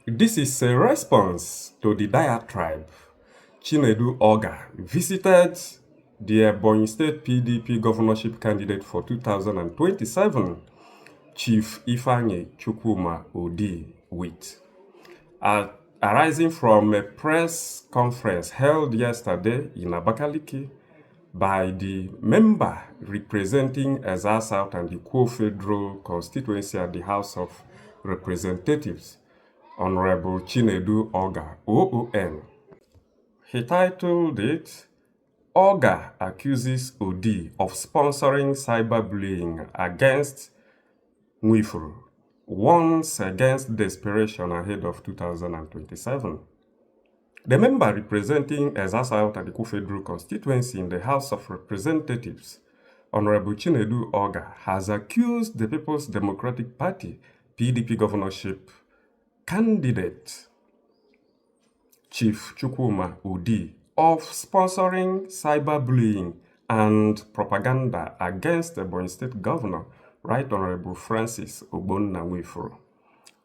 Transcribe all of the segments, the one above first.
This is a response to the diatribe. Chinedu Ogah visited the Ebonyi State PDP governorship candidate for 2027, Chief Anyichuks with, arising from a press conference held yesterday in Abakaliki by the member representing Ezza South and the Ikwo Federal constituency at the House of Representatives, Honorable Chinedu Ogah, OON. He titled it, Ogah accuses Odi of sponsoring cyberbullying against Nwifuru, warns against desperation ahead of 2027. The member representing Ezza South and the Ikwo Federal constituency in the House of Representatives, Honorable Chinedu Ogah, has accused the People's Democratic Party PDP governorship candidate Chief Odi of sponsoring cyberbullying and propaganda against the Ebonyi State Governor, Right Honorable Francis Ogbonna Nwifuru.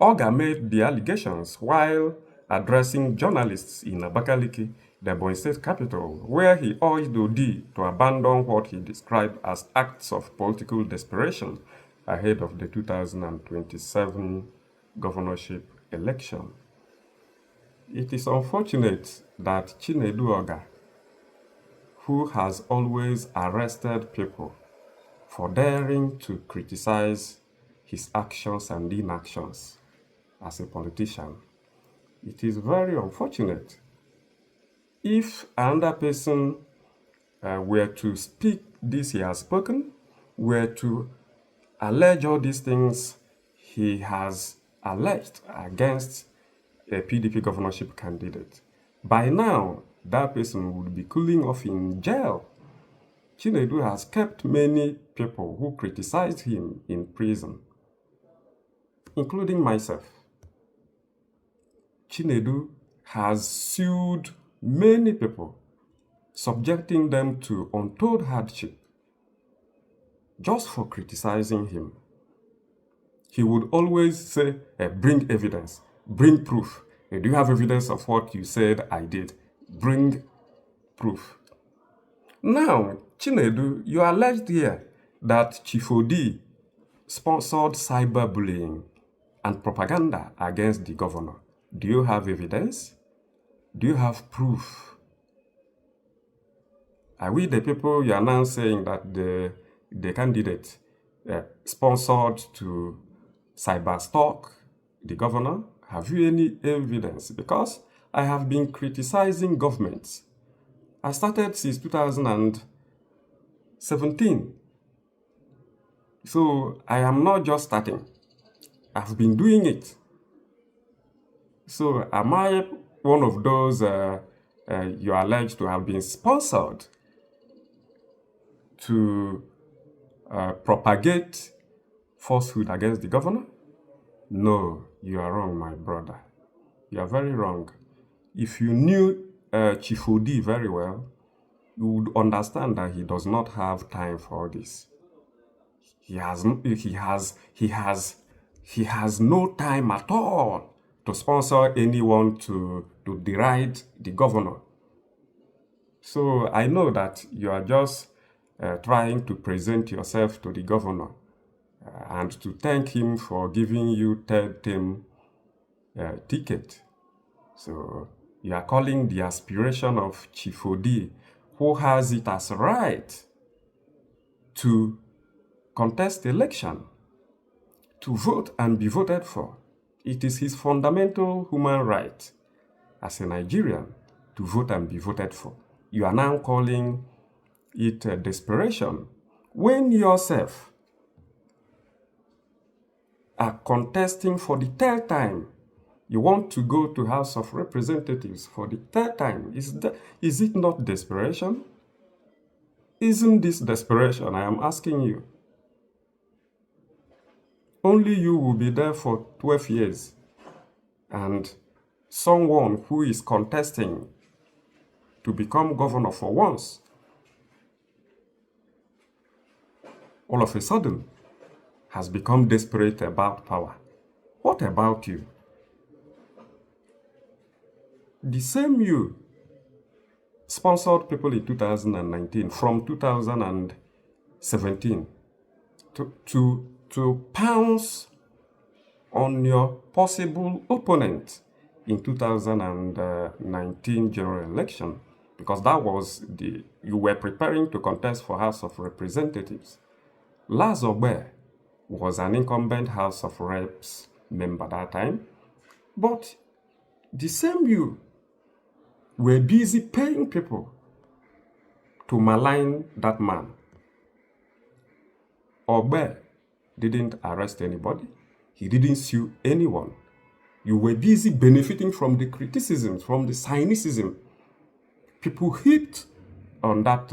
Ogah made the allegations while addressing journalists in Abakaliki, the Ebonyi State capital, where he urged Odi to abandon what he described as acts of political desperation ahead of the 2027 governorship election. It is unfortunate that Chinedu Ogah, who has always arrested people for daring to criticize his actions and inactions as a politician, it is very unfortunate. If another person were to speak this he has spoken, were to allege all these things he has alleged against a PDP governorship candidate, by now that person would be cooling off in jail. Chinedu has kept many people who criticized him in prison, including myself. Chinedu has sued many people, subjecting them to untold hardship just for criticizing him. He would always say, bring evidence, bring proof. Do you have evidence of what you said I did? Bring proof. Now, Chinedu, you alleged here that Chief Odi sponsored cyberbullying and propaganda against the governor. Do you have evidence? Do you have proof? Are we the people you are now saying that the candidate sponsored to cyberstalk the governor? Have you any evidence? Because I have been criticizing governments. I started since 2017. So I am not just starting. I've been doing it. So am I one of those you are alleged to have been sponsored to propagate falsehood against the governor? No, you are wrong, my brother. You are very wrong. If you knew Chief Odi very well, you would understand that he does not have time for this. He has no time at all to sponsor anyone to deride the governor. So I know that you are just trying to present yourself to the governor and to thank him for giving you third term ticket. So you are calling the aspiration of Chief Odi, who has it as right to contest election, to vote and be voted for. It is his fundamental human right as a Nigerian to vote and be voted for. You are now calling it desperation when yourself are contesting for the third time. You want to go to House of Representatives for the third time. Is it not desperation? Isn't this desperation? I am asking you. Only you will be there for 12 years. And someone who is contesting to become governor for once, all of a sudden, has become desperate about power. What about you? the same you sponsored people in 2019 from 2017 to pounce on your possible opponent in 2019 general election, because that was you were preparing to contest for House of Representatives. Laz Ogah was an incumbent House of Reps member that time, but the same you were busy paying people to malign that man. Ogah didn't arrest anybody. He didn't sue anyone. You were busy benefiting from the criticism, from the cynicism people heaped on that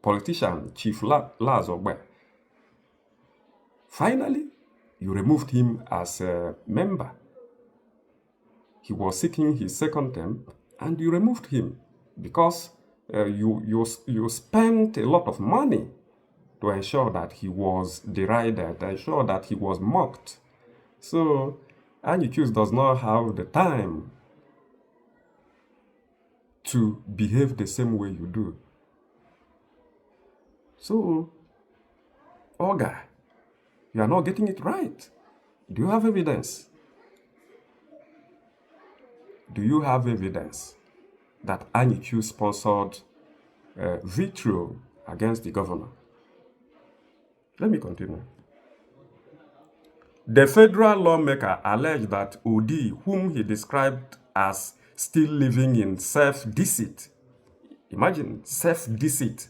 politician, Chief Laz Ogah. Finally, you removed him as a member. He was seeking his second term, and you removed him because you spent a lot of money to ensure that he was derided, to ensure that he was mocked. So Anyichuks does not have the time to behave the same way you do. So, Ogah, you are not getting it right. Do you have evidence? Do you have evidence that Anyichuks sponsored vitriol against the governor? Let me continue. The federal lawmaker alleged that Odi, whom he described as still living in self-deceit, imagine self-deceit,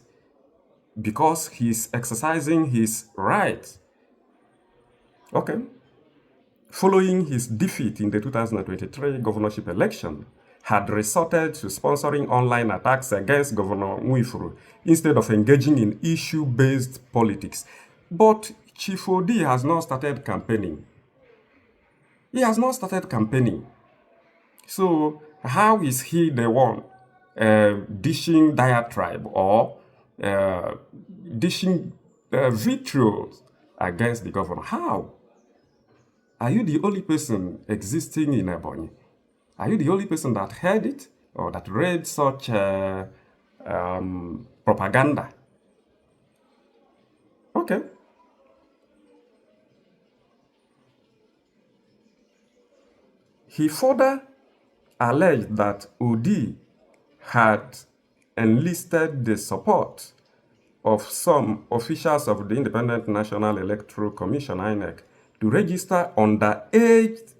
because he's exercising his right, okay, following his defeat in the 2023 governorship election, had resorted to sponsoring online attacks against Governor Nwifuru instead of engaging in issue-based politics. But Chief Odi has not started campaigning. He has not started campaigning. So how is he the one dishing diatribe or dishing vitriol against the governor? How? Are you the only person existing in Ebonyi? Are you the only person that heard it or that read such propaganda? Okay. He further alleged that Odi had enlisted the support of some officials of the Independent National Electoral Commission, INEC, to register underage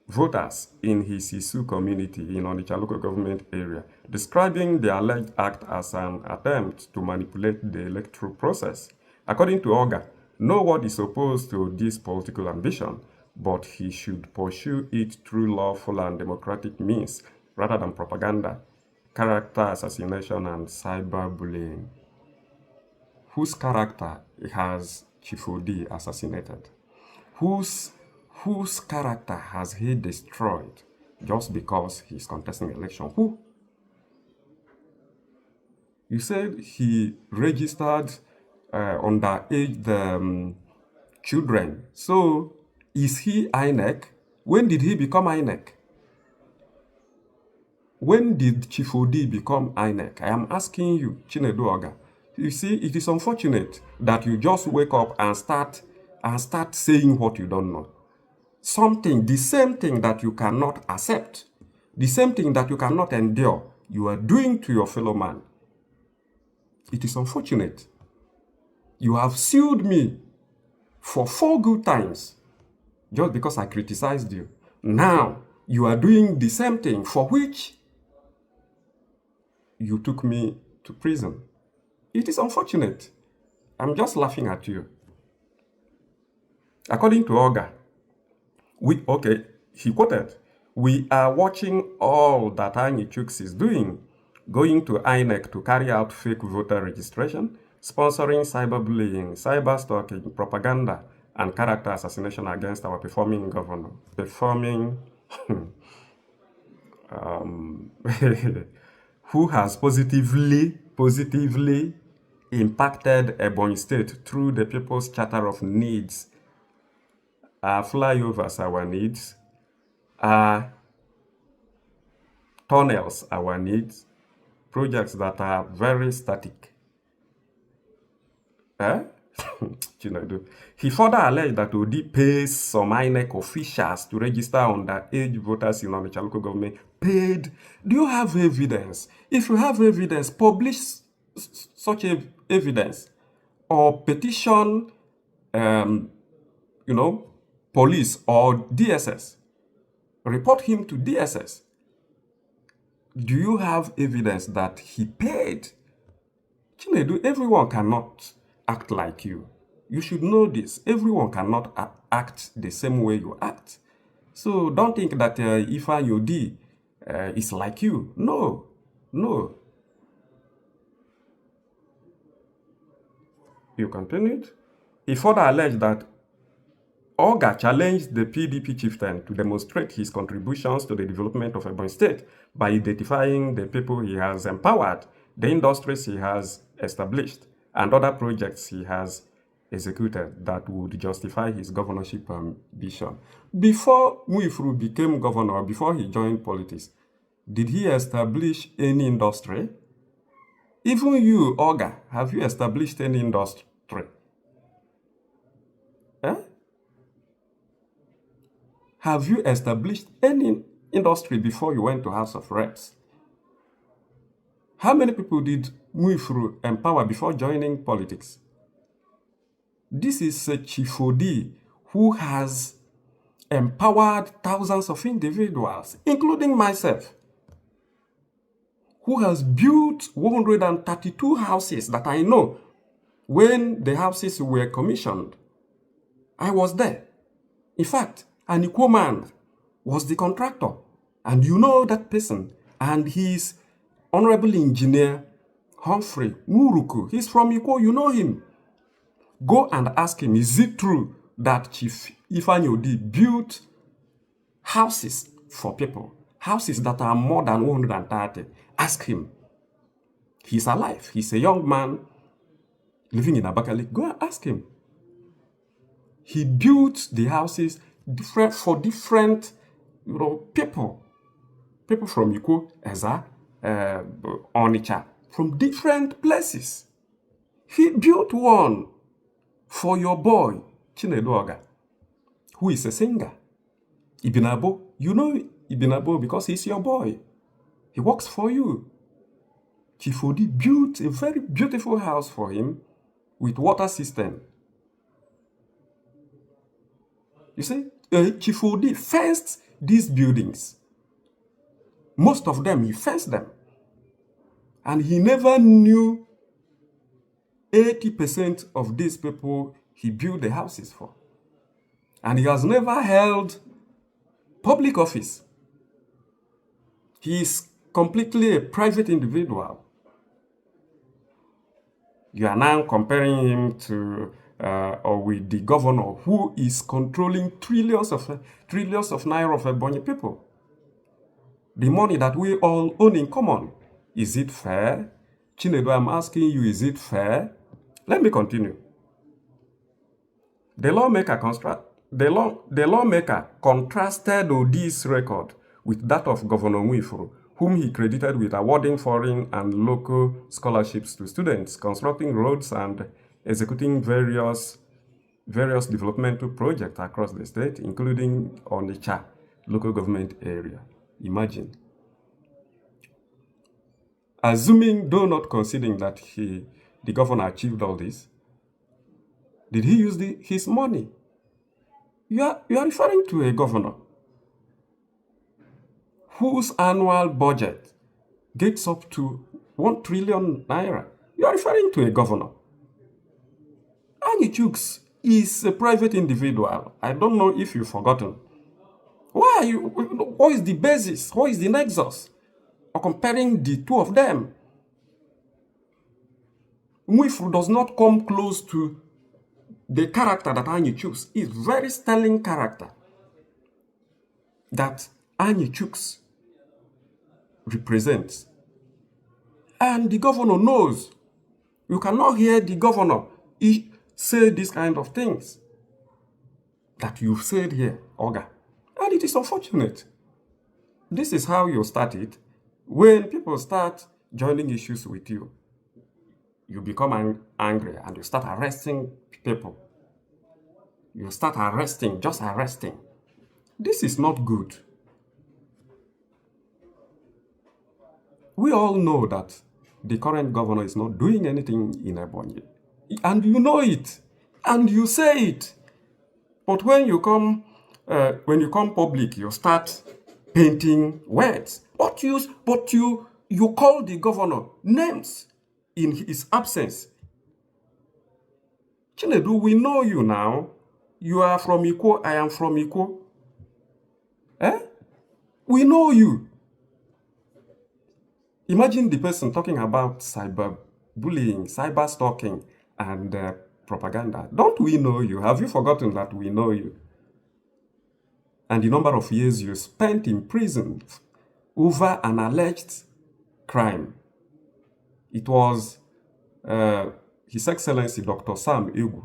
voters in his Isu community in Onitsha local government area, describing the alleged act as an attempt to manipulate the electoral process. According to Ogah, no one is opposed to this political ambition, but he should pursue it through lawful and democratic means rather than propaganda, character assassination, and cyberbullying. Whose character has Chief Odi assassinated? Whose character has he destroyed just because he's contesting election? Who? You said he registered underage children. So is he INEC? When did he become INEC? When did Chief Odi become INEC? I am asking you, Chinedu Ogah. You see, it is unfortunate that you just wake up and start saying what you don't know. Something, the same thing that you cannot accept, the same thing that you cannot endure, you are doing to your fellow man. It is unfortunate. You have sued me for 4 good times just because I criticized you. Now, you are doing the same thing for which you took me to prison. It is unfortunate. I'm just laughing at you. According to Ogah, he quoted, "We are watching all that Anyichuks is doing, going to INEC to carry out fake voter registration, sponsoring cyberbullying, cyberstalking, propaganda, and character assassination against our performing governor." Who has positively impacted Ebonyi State through the People's Charter of Needs. Our flyovers, our needs, are tunnels our needs, projects that are very static. Eh? Chinedu. He further alleged that Odi pays some INEC officials to register underage voters in Onitsha local government. Paid. Do you have evidence? If you have evidence, publish such evidence or petition, police or DSS. Report him to DSS. Do you have evidence that he paid? Chinedu, everyone cannot act like you. You should know this. Everyone cannot act the same way you act. So don't think that Ifeanyi Odi is like you. No, no. You continued. He further alleged that Ogah challenged the PDP chieftain to demonstrate his contributions to the development of Ebonyi State by identifying the people he has empowered, the industries he has established, and other projects he has executed that would justify his governorship ambition. Before Nwifuru became governor, before he joined politics, did he establish any industry? Even you, Ogah, have you established any industry? Eh? Have you established any industry before you went to House of Reps? How many people did Nwifuru empower before joining politics? This is Chief Odi who has empowered thousands of individuals, including myself, who has built 132 houses that I know. When the houses were commissioned, I was there. In fact, an Ikwo man was the contractor. And you know that person. And he's Honorable Engineer Humphrey Muruku. He's from Ikwo, you know him. Go and ask him, is it true that Chief Ifeanyi Odi built houses for people? Houses that are more than 130. Ask him. He's alive. He's a young man living in Abakaliki. Go and ask him. He built the houses for different people. People from Ikwo, Eza, Onitsha, from different places. He built one for your boy, Chinedu Ogah, who is a singer. Ibinabo, you know Ibinabo because he's your boy. He works for you. Chief Odi built a very beautiful house for him with water system. You see, Chief Odi fenced these buildings. Most of them, he fenced them. And he never knew 80% of these people he built the houses for. And he has never held public office. He is completely a private individual. You are now comparing him to or with the governor who is controlling trillions of naira of Ebonyi people. The money that we all own in common. Is it fair? Chinedu, I'm asking you, is it fair? Let me continue. The lawmaker contrasted Odi's record with that of Governor Nwifuru, whom he credited with awarding foreign and local scholarships to students, constructing roads, and executing various developmental projects across the state, including Onitsha local government area. Imagine. Assuming, though not considering that the governor achieved all this, did he use his money? You are referring to a governor whose annual budget gets up to 1 trillion naira. You are referring to a governor. Anyichuks is a private individual. I don't know if you've forgotten. What is the basis? What is the nexus of comparing the two of them? Nwifuru does not come close to the character that Anyichuks is. Very sterling character that Anyichuks represents. And the governor knows. You cannot hear the governor say these kind of things that you've said here, Ogah. And it is unfortunate. This is how you start it. When people start joining issues with you, you become angry and you start arresting people. You start arresting, just arresting. This is not good. We all know that the current governor is not doing anything in Ebonyi. And you know it. And you say it. But when you come public, you start painting words. But you call the governor names in his absence. Chinedu, we know you now. You are from Ikwo, I am from Ikwo. We know you. Imagine the person talking about cyberbullying, cyber stalking, and propaganda. Don't we know you? Have you forgotten that we know you? And the number of years you spent in prison over an alleged crime. It was His Excellency Dr. Sam Egu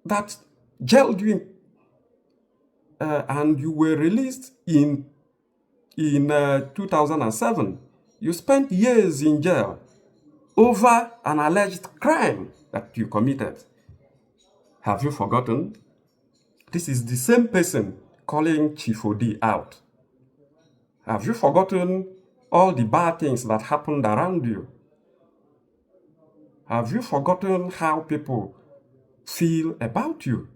that jailed you, and you were released in 2007. You spent years in jail over an alleged crime that you committed. Have you forgotten? This is the same person calling Chief Odi out. Have you forgotten all the bad things that happened around you? Have you forgotten how people feel about you?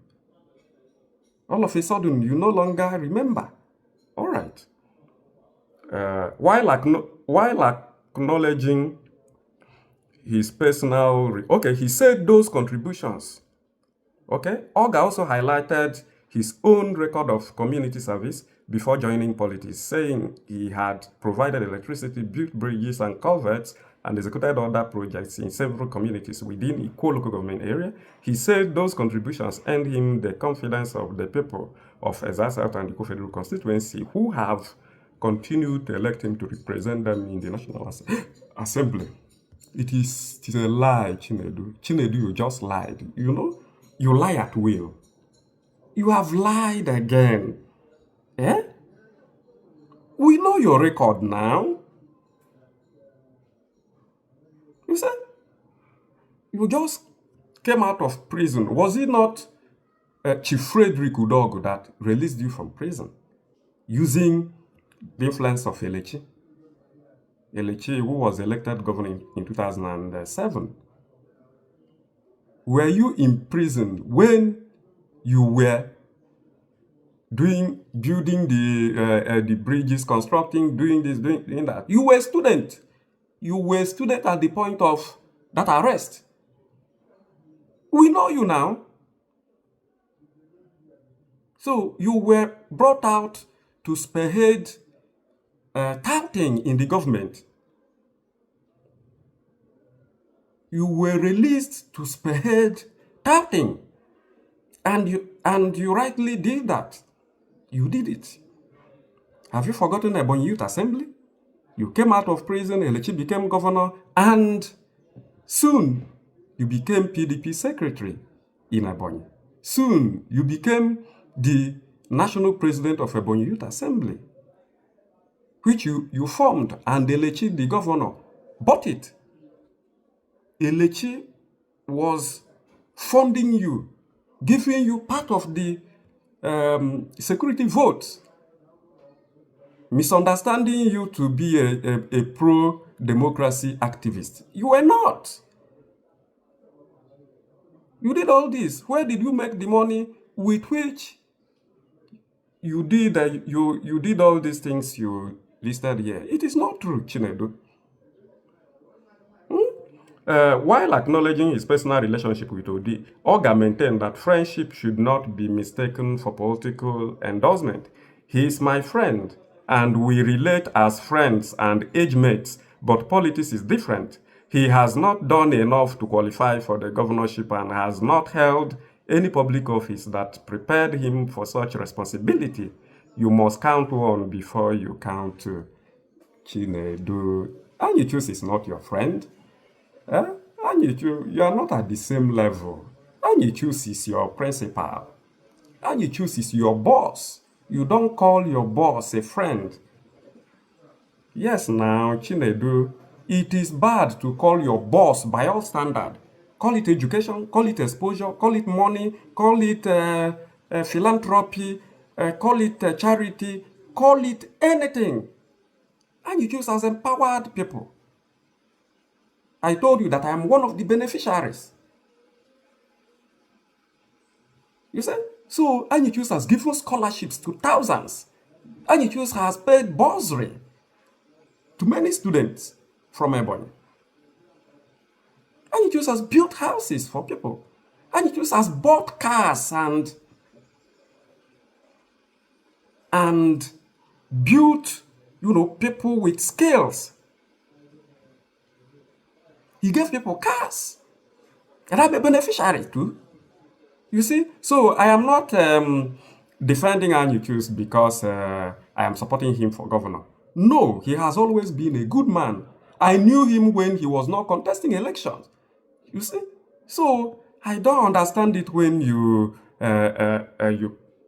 All of a sudden, you no longer remember. All right. While acknowledging his personal... Okay, he said those contributions. Okay, Ogah also highlighted his own record of community service before joining politics, saying he had provided electricity, built bridges and culverts, and executed other projects in several communities within Ikwo local government area. He said those contributions earned him the confidence of the people of Ezza South and Ikwo Federal Constituency, who have continued to elect him to represent them in the National Assembly. It is a lie, Chinedu. Chinedu, you just lied. You know, you lie at will. You have lied again. Eh? We know your record now. You said you just came out of prison. Was it not Chief Frederick Udogu that released you from prison using the influence of Elechi? Elechi, who was elected governor in 2007. Were you in prison when you were building the bridges, constructing, doing this, doing that? You were a student. You were a student at the point of that arrest. We know you now. So you were brought out to spearhead touting in the government. You were released to spearhead touting. And you rightly did that. You did it. Have you forgotten Ebonyi Youth Assembly? You came out of prison, Elechi became governor, and soon you became PDP secretary in Ebonyi. Soon you became the national president of Ebonyi Youth Assembly, which you formed, and Elechi, the governor, bought it. Elechi was funding you, giving you part of the security votes, misunderstanding you to be a pro-democracy activist. You were not. You did all this. Where did you make the money with which you did you did all these things you listed here? It is not true, Chinedu. While acknowledging his personal relationship with Odi, Ogah maintained that friendship should not be mistaken for political endorsement. He is my friend, and we relate as friends and age mates, but politics is different. He has not done enough to qualify for the governorship and has not held any public office that prepared him for such responsibility. You must count one before you count two. Chinedu, Anyichuks is not your friend. Anyichuks, you are not at the same level. Anyichuks is your principal. Anyichuks is your boss. You don't call your boss a friend. Yes, now, Chinedu, it is bad to call your boss by all standard. Call it education, call it exposure, call it money, call it philanthropy, call it charity, call it anything. Anyichuks has empowered people. I told you that I am one of the beneficiaries. You see? So Anyichuks has given scholarships to thousands. Anyichuks has paid bursary to many students from Ebonyi. Anyichuks has built houses for people. Anyichuks has bought cars and built, people with skills. He gave people cars. And I'm a beneficiary too. You see? So I am not defending Anyichuks because I am supporting him for governor. No, he has always been a good man. I knew him when he was not contesting elections. You see? So I don't understand it when you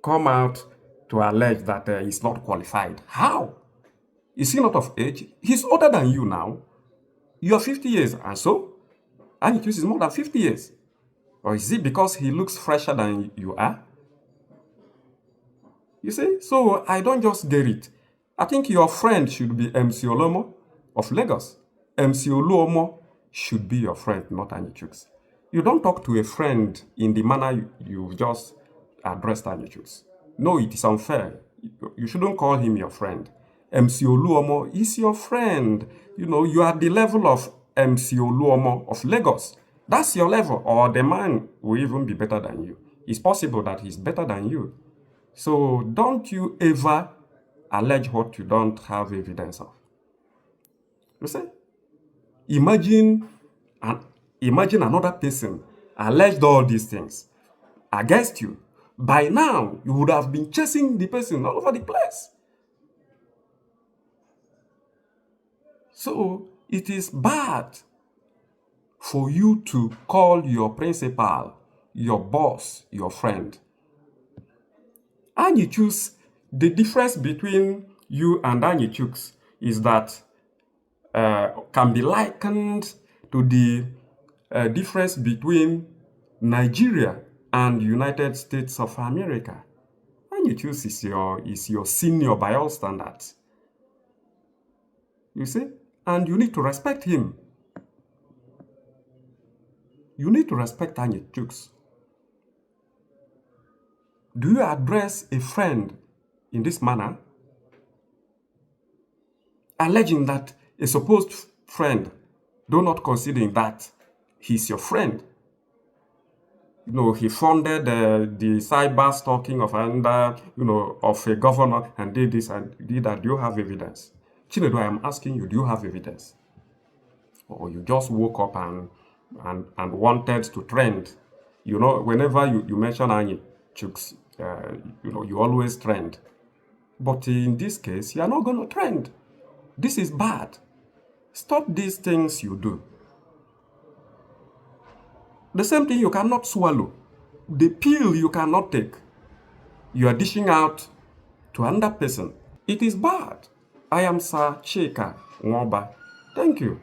come out to allege that he's not qualified. How? Is he not of age? He's older than you now. You're 50 years, and so? Anyichuks is more than 50 years. Or is it because he looks fresher than you are? You see? So I don't just get it. I think your friend should be MC Olomo of Lagos. MC Oluomo should be your friend, not Anyichuks. You don't talk to a friend in the manner you've just addressed Anyichuks. No, it is unfair. You shouldn't call him your friend. MC Oluomo is your friend. You are the level of MC Oluomo of Lagos. That's your level, or the man will even be better than you. It's possible that he's better than you. So don't you ever allege what you don't have evidence of. You see? Imagine another person alleged all these things against you. By now, you would have been chasing the person all over the place. So it is bad for you to call your principal, your boss, your friend. Anyichuks, the difference between you and Anyichuks is that can be likened to the difference between Nigeria and United States of America. Anyichuks is your senior by all standards. You see? And you need to respect him. You need to respect Anyichuks. Do you address a friend in this manner? Alleging that a supposed friend, though not considering that he's your friend, he funded the cyber stalking of another, of a governor and did this and did that. Do you have evidence? Chinedu, I am asking you, do you have evidence? Or you just woke up and wanted to trend? Whenever you mention Anyichuks, you always trend. But in this case, you are not going to trend. This is bad. Stop these things you do. The same thing you cannot swallow. The pill you cannot take. You are dishing out to another person. It is bad. I am Sir Chika Nwoba. Thank you.